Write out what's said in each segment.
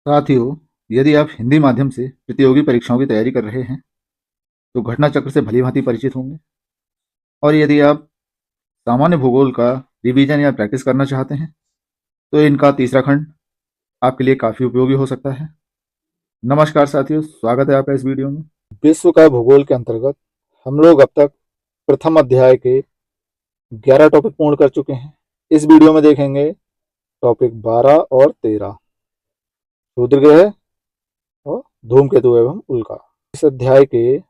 साथियों, यदि आप हिंदी माध्यम से प्रतियोगी परीक्षाओं की तैयारी कर रहे हैं, तो घटना चक्र से भली-भांति परिचित होंगे। और यदि आप सामान्य भूगोल का रिवीजन या प्रैक्टिस करना चाहते हैं, तो इनका तीसरा खंड आपके लिए काफ़ी उपयोगी हो सकता है। नमस्कार साथियों, स्वागत है आपका इस वीडियो में। विश्व का भूगोल के अंतर्गत हम लोग अब तक प्रथम अध्याय के 11 टॉपिक पूर्ण कर चुके हैं। इस वीडियो में देखेंगे टॉपिक 12 और 13, रुद्र ग्रह और धूमकेतु एवं उल्का। इस अध्याय के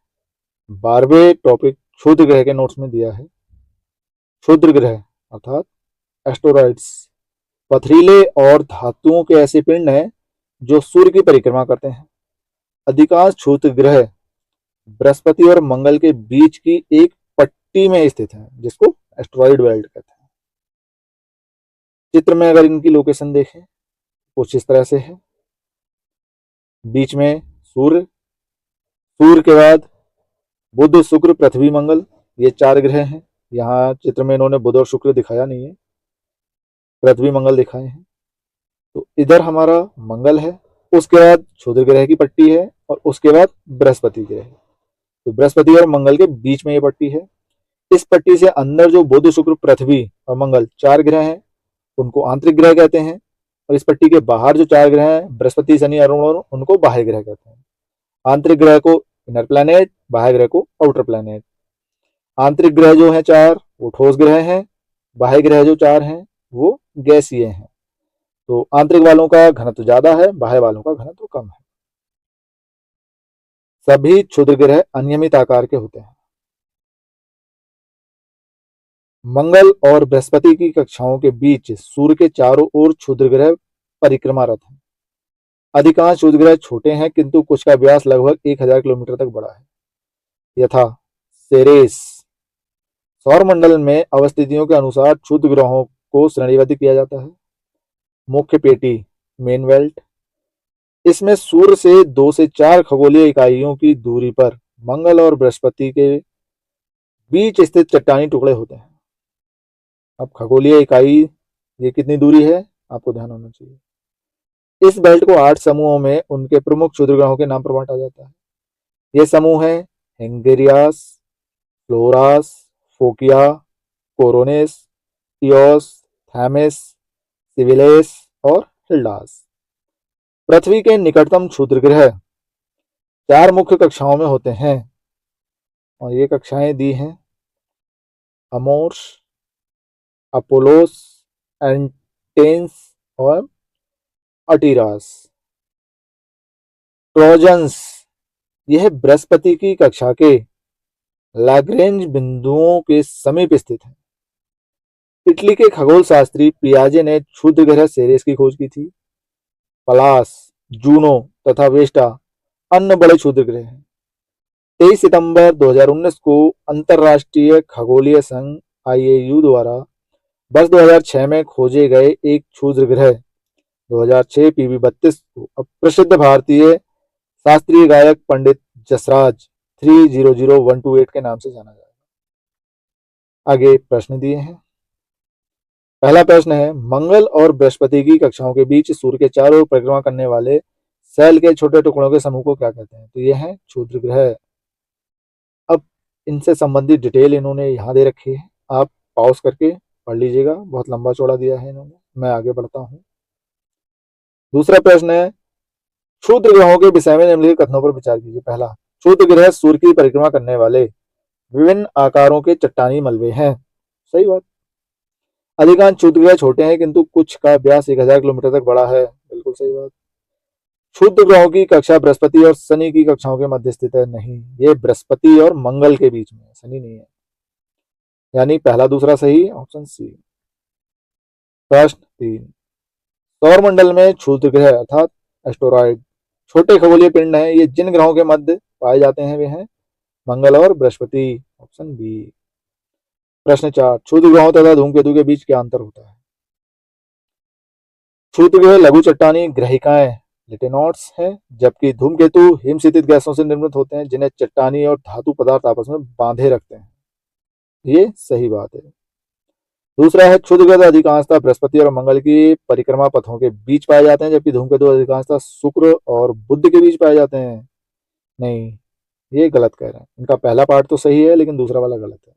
12वें टॉपिक क्षुद्र ग्रह के नोट्स में दिया है। क्षुद्र ग्रह अर्थात एस्टेरॉइड्स पथरीले और धातुओं के ऐसे पिंड हैं जो सूर्य की परिक्रमा करते हैं। अधिकांश क्षुद्र ग्रह बृहस्पति और मंगल के बीच की एक पट्टी में स्थित है, जिसको एस्टेरॉइड बेल्ट कहते हैं। चित्र में अगर इनकी लोकेशन देखें, कुछ इस तरह से है। बीच में सूर्य, सूर्य के बाद बुध, शुक्र, पृथ्वी, मंगल, ये 4 ग्रह हैं। यहाँ चित्र में इन्होंने बुध और शुक्र दिखाया नहीं है, पृथ्वी मंगल दिखाए हैं। तो इधर हमारा मंगल है, उसके बाद क्षुद्र ग्रह की पट्टी है और उसके बाद बृहस्पति ग्रह। तो बृहस्पति और मंगल के बीच में ये पट्टी है। इस पट्टी से अंदर जो बुध, शुक्र, पृथ्वी और मंगल 4 ग्रह हैं, उनको आंतरिक ग्रह कहते हैं। और इस पट्टी के बाहर जो 4 ग्रह हैं, बृहस्पति, शनि, अरुण, उनको बाह्य ग्रह कहते हैं। आंतरिक ग्रह को इनर प्लैनेट, बाह्य ग्रह को आउटर प्लैनेट। आंतरिक ग्रह जो हैं 4 वो ठोस ग्रह हैं, बाह्य ग्रह जो 4 हैं वो गैसीय हैं। तो आंतरिक वालों का घनत्व ज्यादा है, बाह्य वालों का घनत्व कम है। सभी क्षुद्र ग्रह अनियमित आकार के होते हैं। मंगल और बृहस्पति की कक्षाओं के बीच सूर्य के चारों ओर क्षुद्र ग्रह परिक्रमारत हैं। अधिकांश क्षुद्र ग्रह छोटे हैं, किंतु कुछ का व्यास लगभग 1000 किलोमीटर तक बड़ा है। यथा सेरेस। सौर मंडल में अवस्थितियों के अनुसार क्षुद्र ग्रहों को श्रेणीबद्ध किया जाता है। मुख्य पेटी, मेन बेल्ट, इसमें सूर्य से 2 से 4 खगोलीय इकाइयों की दूरी पर मंगल और बृहस्पति के बीच स्थित चट्टानी टुकड़े होते हैं। अब खगोलीय इकाई ये कितनी दूरी है आपको ध्यान होना चाहिए। इस बेल्ट को 8 समूहों में उनके प्रमुख क्षुद्र ग्रहों के नाम पर बांटा जाता है। ये समूह है हेंगेरियास, फ्लोरास, फोकिया, कोरोनेस, इयोस, थैमिस, सिविलेस और हिल्डास। पृथ्वी के निकटतम क्षुद्र ग्रह 4 मुख्य कक्षाओं में होते हैं और ये कक्षाएं दी हैं अमोर्स, अपोलोस, एंटेंस और अटीरास। ट्रोजन्स यह बृहस्पति की कक्षा के लैग्रेंज बिंदुओं के समीप स्थित है। इटली के खगोल शास्त्री पियाजे ने क्षुद्र ग्रह सेरेस की खोज की थी। पलास, जूनो तथा वेस्टा अन्य बड़े क्षुद्र ग्रह हैं। 23 सितंबर 2019 को अंतरराष्ट्रीय खगोलीय संघ IAU द्वारा वर्ष 2006 में खोजे गए एक क्षुद्र ग्रह 2006 PB32 को प्रसिद्ध भारतीय शास्त्रीय गायक पंडित जसराज 300128 के नाम से जाना जाएगा। आगे प्रश्न दिए हैं। पहला प्रश्न है, मंगल और बृहस्पति की कक्षाओं के बीच सूर्य के चारों ओर परिक्रमा करने वाले सेल के छोटे टुकड़ों के समूह को क्या कहते हैं? तो ये है क्षुद्र ग्रह। अब इनसे संबंधित डिटेल इन्होंने यहाँ दे रखी है, आप पॉज करके पढ़ लीजिएगा, बहुत लंबा चौड़ा दिया है इन्होंने। मैं आगे बढ़ता हूँ। दूसरा प्रश्न है, क्षुद्र ग्रहों के विषय में निम्नलिखित कथनों पर विचार कीजिए। पहला, क्षुद्र ग्रह सूर्य की परिक्रमा करने वाले विभिन्न आकारों के चट्टानी मलबे हैं। सही बात। अधिकांश क्षुद्र ग्रह छोटे हैं, किंतु कुछ का व्यास 1000 किलोमीटर तक बड़ा है। बिल्कुल सही बात। क्षुद्र ग्रहों की कक्षा बृहस्पति और शनि की कक्षाओं के मध्य स्थित है। नहीं, ये बृहस्पति और मंगल के बीच में है, शनि नहीं है। यानी पहला दूसरा सही, ऑप्शन सी। प्रश्न 3, सौर मंडल में क्षुद्र ग्रह अर्थात एस्टेरॉइड छोटे खगोलीय पिंड हैं। ये जिन ग्रहों के मध्य पाए जाते हैं वे हैं मंगल और बृहस्पति, ऑप्शन बी। प्रश्न 4, क्षुद्र ग्रहों तथा धूमकेतु के बीच क्या अंतर होता है? क्षुद्र ग्रह लघु चट्टानी ग्रहिकाएं लिटेनॉट्स हैं, जबकि धूमकेतु हिमशीतित गैसों से निर्मित होते हैं जिन्हें चट्टानी और धातु पदार्थ आपस में बांधे रखते हैं। ये सही बात है। दूसरा है क्षुद्रग्रह अधिकांशतः बृहस्पति और मंगल की परिक्रमा पथों के बीच पाए जाते हैं, जबकि धूमकेतु अधिकांशतः शुक्र और बुध के बीच पाए जाते हैं। नहीं, ये गलत कह रहे हैं। इनका पहला पार्ट तो सही है लेकिन दूसरा वाला गलत है।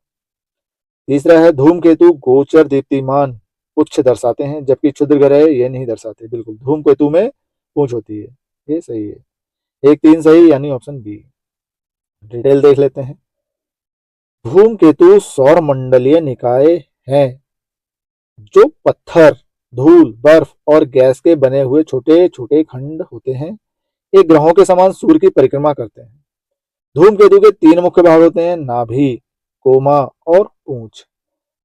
तीसरा है धूमकेतु गोचर दीप्तिमान पुच्छ दर्शाते हैं, जबकि क्षुद्र ग्रह ये नहीं दर्शाते। बिल्कुल, धूमकेतु में पूंछ होती है, ये सही है। 1-3 सही, यानी ऑप्शन बी। डिटेल देख लेते हैं। धूमकेतु सौर मंडलीय निकाय हैं जो पत्थर, धूल, बर्फ और गैस के बने हुए छोटे छोटे खंड होते हैं। ये ग्रहों के समान सूर्य की परिक्रमा करते हैं। धूमकेतु के 3 मुख्य भाग होते हैं, नाभि, कोमा और पूंछ।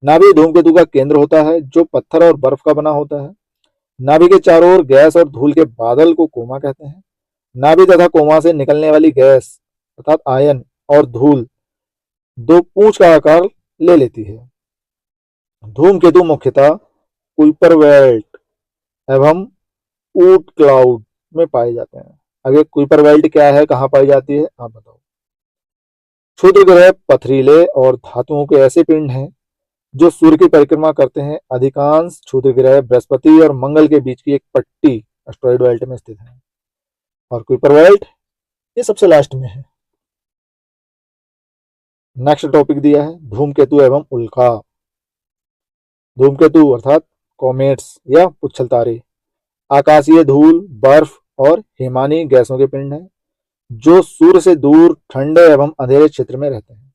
नाभि धूमकेतु का केंद्र होता है जो पत्थर और बर्फ का बना होता है। नाभि के चारों ओर गैस और धूल के बादल को कोमा कहते हैं। नाभि तथा कोमा से निकलने वाली गैस अर्थात आयन और धूल दो पूंछ का आकार ले लेती है। धूमकेतु मुख्यतः कुइपर बेल्ट एवं ऊट क्लाउड में पाए जाते हैं। आगे कुइपर बेल्ट क्या है, कहाँ पाई जाती है, आप बताओ। क्षुद्र ग्रह पथरीले और धातुओं के ऐसे पिंड हैं जो सूर्य की परिक्रमा करते हैं। अधिकांश क्षुद्र ग्रह बृहस्पति और मंगल के बीच की एक पट्टी एस्टेरॉयड बेल्ट में स्थित है। और कुइपर बेल्ट ये सबसे लास्ट में है। नेक्स्ट टॉपिक दिया है धूमकेतु एवं उल्का। धूमकेतु अर्थात कॉमेट्स या पुच्छल तारे आकाशीय धूल, बर्फ और हिमानी गैसों के पिंड हैं जो सूर्य से दूर ठंडे एवं अंधेरे क्षेत्र में रहते हैं।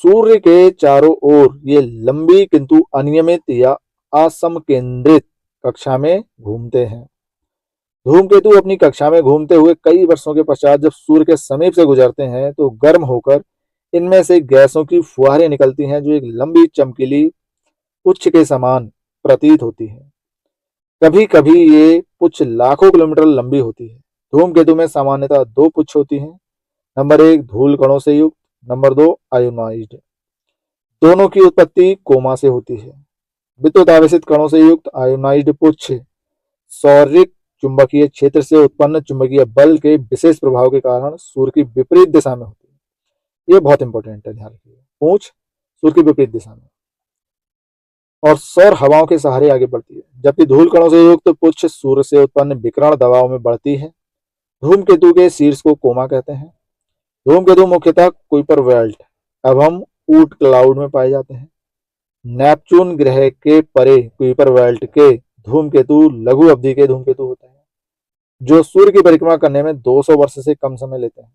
सूर्य के चारों ओर ये लंबी किंतु अनियमित या असमकेंद्रित कक्षा में घूमते हैं। धूमकेतु अपनी कक्षा में घूमते हुए कई वर्षों के पश्चात जब सूर्य के समीप से गुजरते हैं तो गर्म होकर इनमें से गैसों की फुहारें निकलती हैं जो एक लंबी चमकीली पुच्छ के समान प्रतीत होती है। कभी कभी ये पुच्छ लाखों किलोमीटर लंबी होती है। धूमकेतु में सामान्यतः 2 पुच्छ होती हैं। नंबर 1 धूल कणों से युक्त, नंबर 2 आयोनाइज्ड। दोनों की उत्पत्ति कोमा से होती है। विद्युत आवेशित कणों से युक्त आयोनाइज्ड पुच्छ सौरिक चुंबकीय क्षेत्र से उत्पन्न चुंबकीय बल के विशेष प्रभाव के कारण सूर्य की विपरीत दिशा में होती है। ये बहुत इंपॉर्टेंट है, ध्यान रखिए। पूंछ सूर्य की विपरीत दिशा में और सौर हवाओं के सहारे आगे बढ़ती है, जबकि धूल कणों से युक्त पुच्छ सूर्य से उत्पन्न विकिरण दबाव में बढ़ती है। धूमकेतु के शीर्ष को कोमा कहते हैं। धूमकेतु मुख्यतः कुइपर बेल्ट एवं ऊट क्लाउड में पाए जाते हैं। नेपच्यून ग्रह के परे कुइपर बेल्ट के धूमकेतु लघु अवधि के धूमकेतु होते हैं जो सूर्य की परिक्रमा करने में 200 वर्ष से कम समय लेते हैं।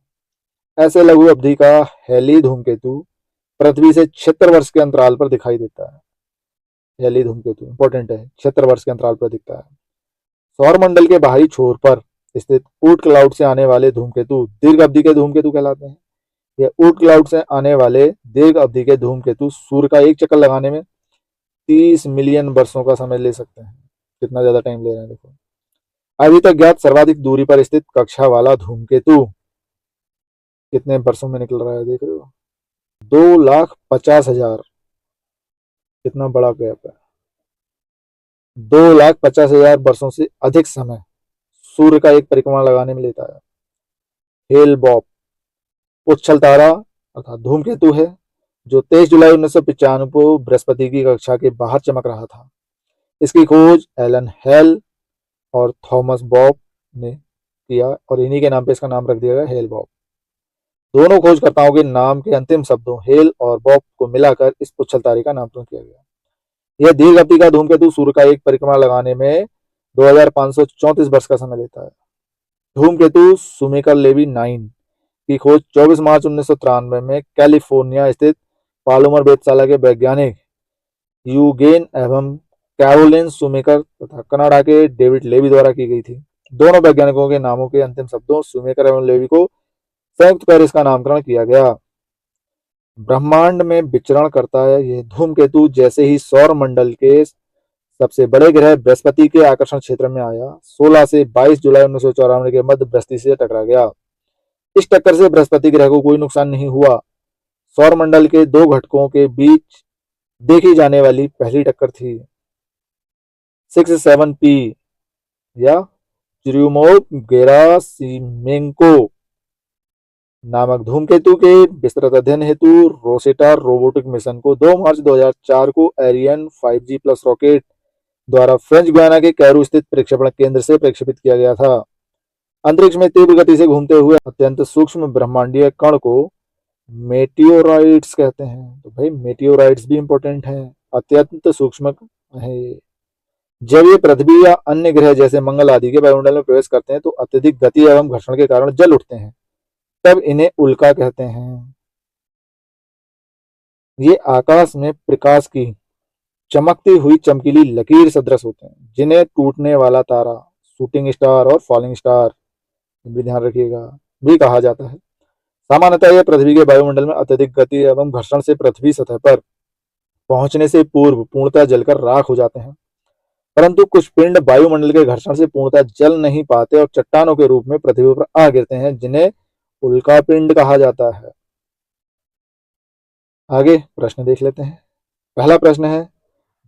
ऐसे लघु अवधि का हेली धूमकेतु पृथ्वी से 76 वर्ष के अंतराल पर दिखाई देता है। हेली धूमकेतु इंपॉर्टेंट है, 76 वर्ष के अंतराल पर दिखता है। सौर मंडल के बाहरी छोर पर स्थित ऊट क्लाउड से आने वाले धूमकेतु दीर्घ अवधि के धूमकेतु कहलाते हैं। यह ऊट क्लाउड से आने वाले दीर्घ अवधि के धूमकेतु सूर्य का एक चक्कर लगाने में 30 मिलियन वर्षों का समय ले सकते हैं। कितना ज्यादा टाइम ले रहे हैं देखो। अभी तक ज्ञात सर्वाधिक दूरी पर स्थित कक्षा वाला धूमकेतु कितने वर्षों में निकल रहा है, देख रहे हो, 2,50,000। कितना बड़ा गैप है। 2,50,000 वर्षों से अधिक समय सूर्य का एक परिक्रमा लगाने में लेता है। हेल बॉब पुच्छल तारा अर्थात धूमकेतु है जो 23 जुलाई 1995 को बृहस्पति की कक्षा के बाहर चमक रहा था। इसकी खोज एलन हेल और थॉमस बॉब ने किया और इन्हीं के नाम पे इसका नाम रख दिया गया हेल बॉब। दोनों खोजकर्ताओं के नाम के अंतिम शब्दों हेल और बॉब को मिलाकर इस पुच्छल तारे का नामकरण किया गया। यह दीर्घ अवधि का धूमकेतु सूर्य का एक परिक्रमा लगाने में 2534 वर्ष का समय लेता है। धूमकेतु सुमेकर लेवी 9 की खोज 24 मार्च 1993 में कैलिफोर्निया स्थित पालोमर वेधशाला के वैज्ञानिक यूगेन एवं कैरोलिन सुमेकर तथा कनाडा के डेविड लेवी द्वारा की गई थी। दोनों वैज्ञानिकों के नामों के अंतिम शब्दों सुमेकर एवं लेवी को संयुक्त कर इसका नामकरण किया गया। ब्रह्मांड में विचरण करता है यह धूमकेतु जैसे ही सौर मंडल के सबसे बड़े ग्रह बृहस्पति के आकर्षण क्षेत्र में आया 16 से 22 जुलाई 1994 के मध्य बृहस्पति से टकरा गया। इस टक्कर से बृहस्पति ग्रह को कोई नुकसान नहीं हुआ। सौर मंडल के 2 घटकों के बीच देखी जाने वाली पहली टक्कर थी। 6-7p या च्युरिमोव गेरासिमेंको नामक धूमकेतु के विस्तृत अध्ययन हेतु रोसेटा रोबोटिक मिशन को 2 मार्च 2004 को एरियन 5G प्लस रॉकेट द्वारा फ्रेंच गुयाना के कैरो स्थित प्रक्षेपण केंद्र से प्रक्षेपित किया गया था। अंतरिक्ष में तीव्र गति से घूमते हुए अत्यंत सूक्ष्म ब्रह्मांडीय कण को मेटियोराइट्स कहते हैं। तो भाई मेटियोराइट्स भी इंपॉर्टेंट हैं, अत्यंत सूक्ष्म है। जब ये पृथ्वी या अन्य ग्रह जैसे मंगल आदि के वायुमंडल में प्रवेश करते हैं तो अत्यधिक गति एवं घर्षण के कारण जल उठते हैं, तब इन्हें उल्का कहते हैं। ये आकाश में प्रकाश की चमकती हुई चमकीली लकीर सदृश होते हैं, जिन्हें टूटने वाला तारा, शूटिंग स्टार और फॉलिंग स्टार भी ध्यान रखिएगा भी कहा जाता है। सामान्यतः यह पृथ्वी के वायुमंडल में अत्यधिक गति एवं घर्षण से पृथ्वी सतह पर पहुंचने से पूर्व पूर्णतः जलकर राख हो जाते हैं, परंतु कुछ पिंड वायुमंडल के घर्षण से पूर्णतः जल नहीं पाते और चट्टानों के रूप में पृथ्वी पर आ गिरते हैं, जिन्हें उल्का पिंड कहा जाता है। आगे प्रश्न देख लेते हैं। पहला प्रश्न है,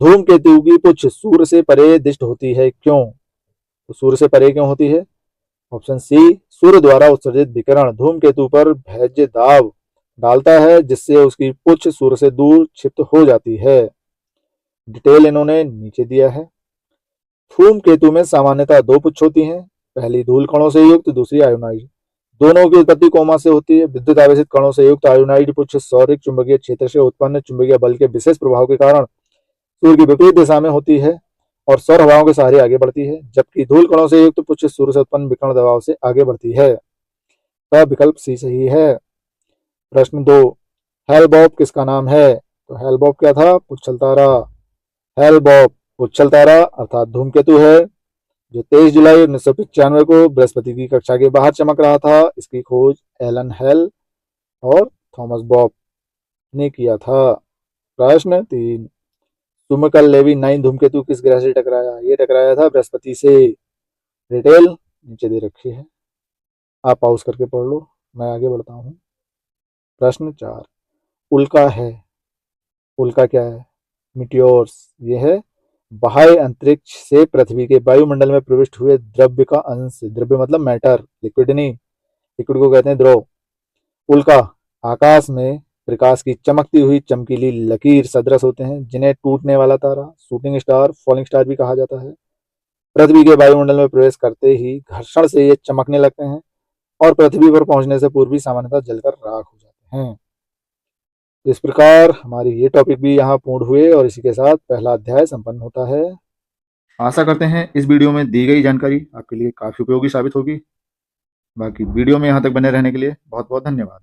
धूमकेतु की पुच्छ सूर्य से परे दृष्ट होती है, क्यों? तो सूर्य से परे क्यों होती है? ऑप्शन सी, सूर्य द्वारा उत्सर्जित विकिरण धूमकेतु पर भैज्य दाब डालता है, जिससे उसकी पुच्छ सूर्य से दूर क्षिप्त हो जाती है। डिटेल इन्होंने नीचे दिया है। धूमकेतु में सामान्यतः 2 पुच्छ होती हैं, पहली धूल कणों से युक्त, दूसरी आयोनाइड। दोनों की उत्पत्ति कोमा से होती है। विद्युत आवेशित कणों से युक्त आयोनाइड पुच्छ सौरिक चुंबकीय क्षेत्र से उत्पन्न चुंबकीय बल के विशेष प्रभाव के कारण सूर्य की विपरीत दिशा में होती है और सौर हवाओं के सहारे आगे बढ़ती है, जबकि धूल कणों से युक्त पुच्छ सूर्य से उत्पन्न विकर्ण दबाव से आगे बढ़ती है। तब विकल्प सी सही है। प्रश्न 2, हेल-बॉप किसका नाम है? तो हेल-बॉप क्या था? पुच्छल तारा। हेल-बॉप पुच्छल तारा अर्थात धूमकेतु है, जो 23 जुलाई 1995 को बृहस्पति की कक्षा के बाहर चमक रहा था। इसकी खोज एलन हेल और थॉमस बॉब ने किया था। प्रश्न 3, सुमेकल लेवी 9 धूमकेतु किस ग्रह से टकराया? ये टकराया था बृहस्पति से। डिटेल नीचे दे रखी है, आप पॉज करके पढ़ लो, मैं आगे बढ़ता हूँ। प्रश्न 4, उल्का है। उल्का क्या है? मिटियोर्स। यह है बाह्य अंतरिक्ष से पृथ्वी के वायुमंडल में प्रविष्ट हुए द्रव्य का अंश। द्रव्य मतलब मैटर, लिक्विड नहीं, लिक्विड को कहते हैं द्रव। उल्का आकाश में प्रकाश की चमकती हुई चमकीली लकीर सदृश होते हैं, जिन्हें टूटने वाला तारा, शूटिंग स्टार, फॉलिंग स्टार भी कहा जाता है। पृथ्वी के वायुमंडल में प्रवेश करते ही घर्षण से ये चमकने लगते हैं और पृथ्वी पर पहुंचने से पूर्व भी सामान्यतः जलकर राख हो जाते हैं। इस प्रकार हमारी ये टॉपिक भी यहाँ पूर्ण हुए और इसी के साथ पहला अध्याय संपन्न होता है। आशा करते हैं इस वीडियो में दी गई जानकारी आपके लिए काफ़ी उपयोगी साबित होगी। बाकी वीडियो में यहाँ तक बने रहने के लिए बहुत बहुत धन्यवाद।